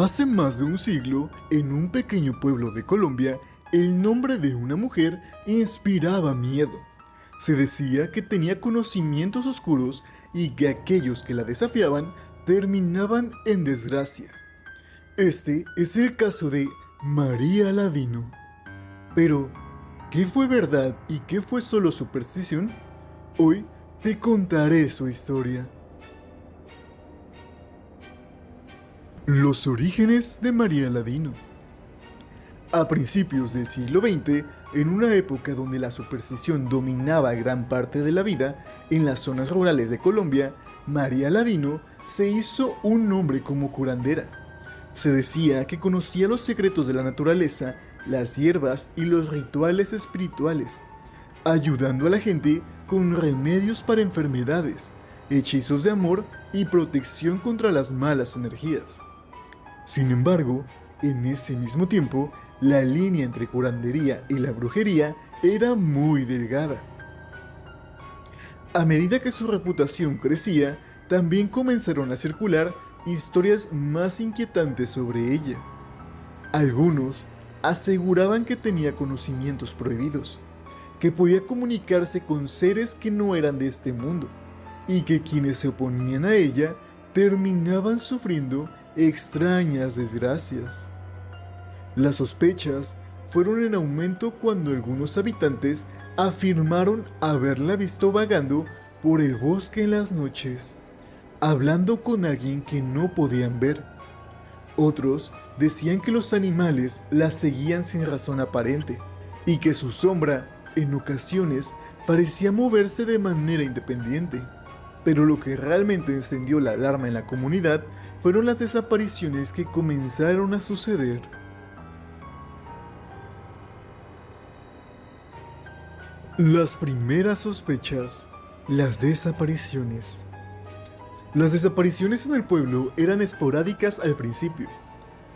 Hace más de un siglo, en un pequeño pueblo de Colombia, el nombre de una mujer inspiraba miedo. Se decía que tenía conocimientos oscuros y que aquellos que la desafiaban terminaban en desgracia. Este es el caso de María Ladino. Pero, ¿qué fue verdad y qué fue solo superstición? Hoy te contaré su historia. Los orígenes de María Ladino. A principios del siglo XX, en una época donde la superstición dominaba gran parte de la vida, en las zonas rurales de Colombia, María Ladino se hizo un nombre como curandera. Se decía que conocía los secretos de la naturaleza, las hierbas y los rituales espirituales, ayudando a la gente con remedios para enfermedades, hechizos de amor y protección contra las malas energías. Sin embargo, en ese mismo tiempo, la línea entre curandería y la brujería era muy delgada. A medida que su reputación crecía, también comenzaron a circular historias más inquietantes sobre ella. Algunos aseguraban que tenía conocimientos prohibidos, que podía comunicarse con seres que no eran de este mundo, y que quienes se oponían a ella terminaban sufriendo extrañas desgracias. Las sospechas fueron en aumento cuando algunos habitantes afirmaron haberla visto vagando por el bosque en las noches, hablando con alguien que no podían ver. Otros decían que los animales la seguían sin razón aparente y que su sombra, en ocasiones, parecía moverse de manera independiente. Pero lo que realmente encendió la alarma en la comunidad fueron las desapariciones que comenzaron a suceder. Las primeras sospechas, las desapariciones. Las desapariciones en el pueblo eran esporádicas al principio.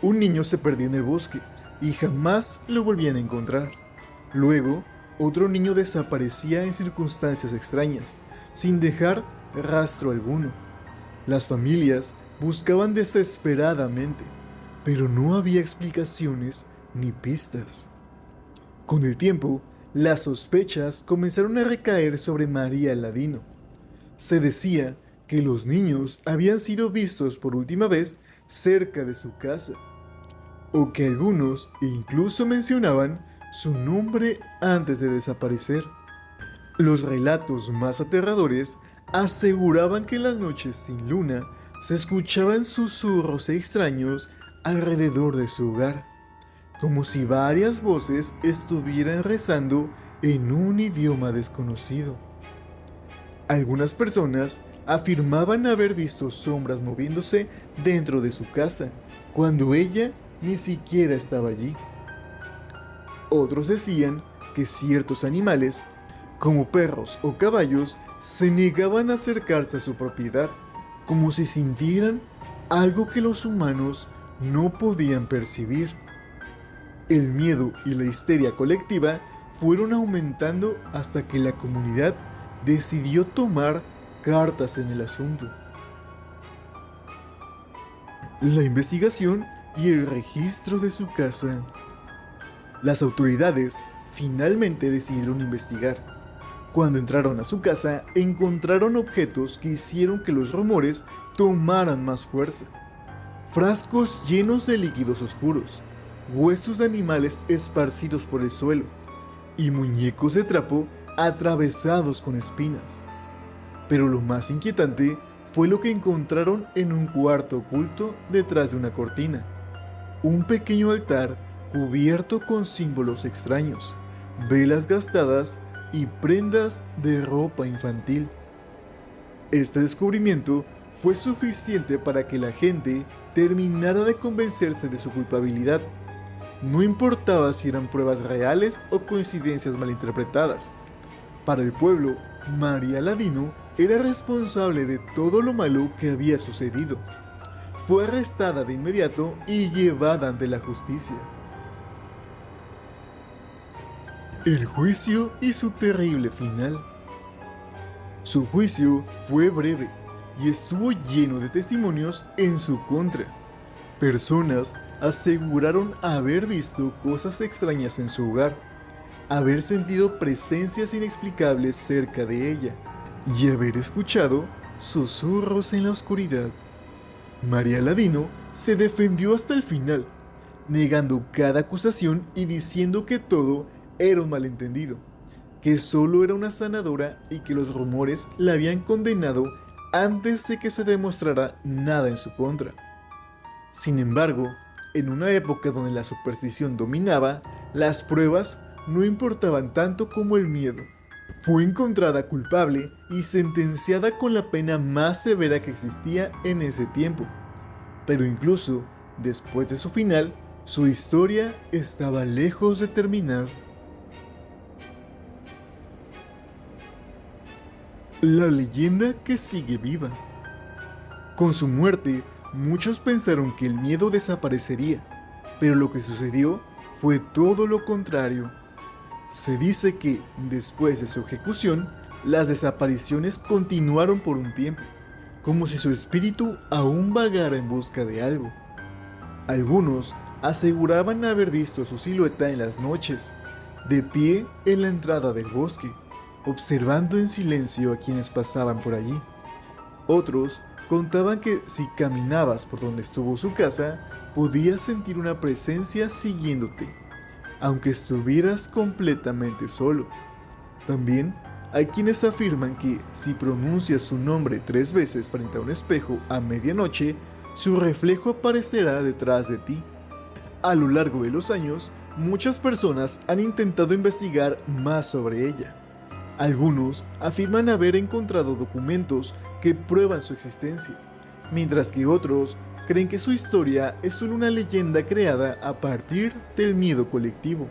Un niño se perdió en el bosque y jamás lo volvían a encontrar. Luego, otro niño desaparecía en circunstancias extrañas, sin dejar rastro alguno. Las familias buscaban desesperadamente, pero no había explicaciones ni pistas. Con el tiempo, las sospechas comenzaron a recaer sobre María Ladino. Se decía que los niños habían sido vistos por última vez cerca de su casa, o que algunos incluso mencionaban su nombre antes de desaparecer. Los relatos más aterradores aseguraban que en las noches sin luna se escuchaban susurros extraños alrededor de su hogar, como si varias voces estuvieran rezando en un idioma desconocido. Algunas personas afirmaban haber visto sombras moviéndose dentro de su casa, cuando ella ni siquiera estaba allí. Otros decían que ciertos animales, como perros o caballos, se negaban a acercarse a su propiedad, como si sintieran algo que los humanos no podían percibir. El miedo y la histeria colectiva fueron aumentando hasta que la comunidad decidió tomar cartas en el asunto. La investigación y el registro de su casa. Las autoridades finalmente decidieron investigar. Cuando entraron a su casa, encontraron objetos que hicieron que los rumores tomaran más fuerza. Frascos llenos de líquidos oscuros, huesos de animales esparcidos por el suelo y muñecos de trapo atravesados con espinas. Pero lo más inquietante fue lo que encontraron en un cuarto oculto detrás de una cortina. Un pequeño altar cubierto con símbolos extraños, velas gastadas y prendas de ropa infantil. Este descubrimiento fue suficiente para que la gente terminara de convencerse de su culpabilidad. No importaba si eran pruebas reales o coincidencias malinterpretadas. Para el pueblo, María Ladino era responsable de todo lo malo que había sucedido. Fue arrestada de inmediato y llevada ante la justicia. El juicio y su terrible final. Su juicio fue breve y estuvo lleno de testimonios en su contra. Personas aseguraron haber visto cosas extrañas en su hogar, haber sentido presencias inexplicables cerca de ella y haber escuchado susurros en la oscuridad. María Ladino se defendió hasta el final, negando cada acusación y diciendo que todo era un malentendido, que solo era una sanadora y que los rumores la habían condenado antes de que se demostrara nada en su contra. Sin embargo, en una época donde la superstición dominaba, las pruebas no importaban tanto como el miedo. Fue encontrada culpable y sentenciada con la pena más severa que existía en ese tiempo. Pero incluso después de su final, su historia estaba lejos de terminar. La leyenda que sigue viva. Con su muerte, muchos pensaron que el miedo desaparecería, pero lo que sucedió fue todo lo contrario. Se dice que, después de su ejecución, las desapariciones continuaron por un tiempo, como si su espíritu aún vagara en busca de algo. Algunos aseguraban haber visto su silueta en las noches, de pie en la entrada del bosque, observando en silencio a quienes pasaban por allí. Otros contaban que si caminabas por donde estuvo su casa, podías sentir una presencia siguiéndote, aunque estuvieras completamente solo. También hay quienes afirman que si pronuncias su nombre 3 veces frente a un espejo a medianoche, su reflejo aparecerá detrás de ti. A lo largo de los años, muchas personas han intentado investigar más sobre ella. Algunos afirman haber encontrado documentos que prueban su existencia, mientras que otros creen que su historia es solo una leyenda creada a partir del miedo colectivo.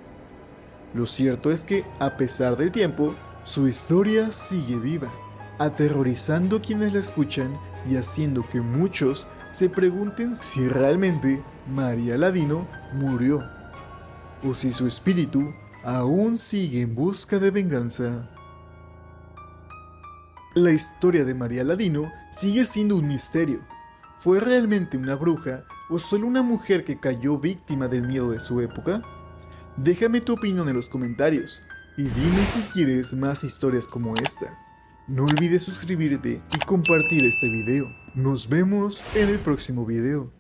Lo cierto es que, a pesar del tiempo, su historia sigue viva, aterrorizando a quienes la escuchan y haciendo que muchos se pregunten si realmente María Ladino murió, o si su espíritu aún sigue en busca de venganza. La historia de María Ladino sigue siendo un misterio. ¿Fue realmente una bruja o solo una mujer que cayó víctima del miedo de su época? Déjame tu opinión en los comentarios y dime si quieres más historias como esta. No olvides suscribirte y compartir este video. Nos vemos en el próximo video.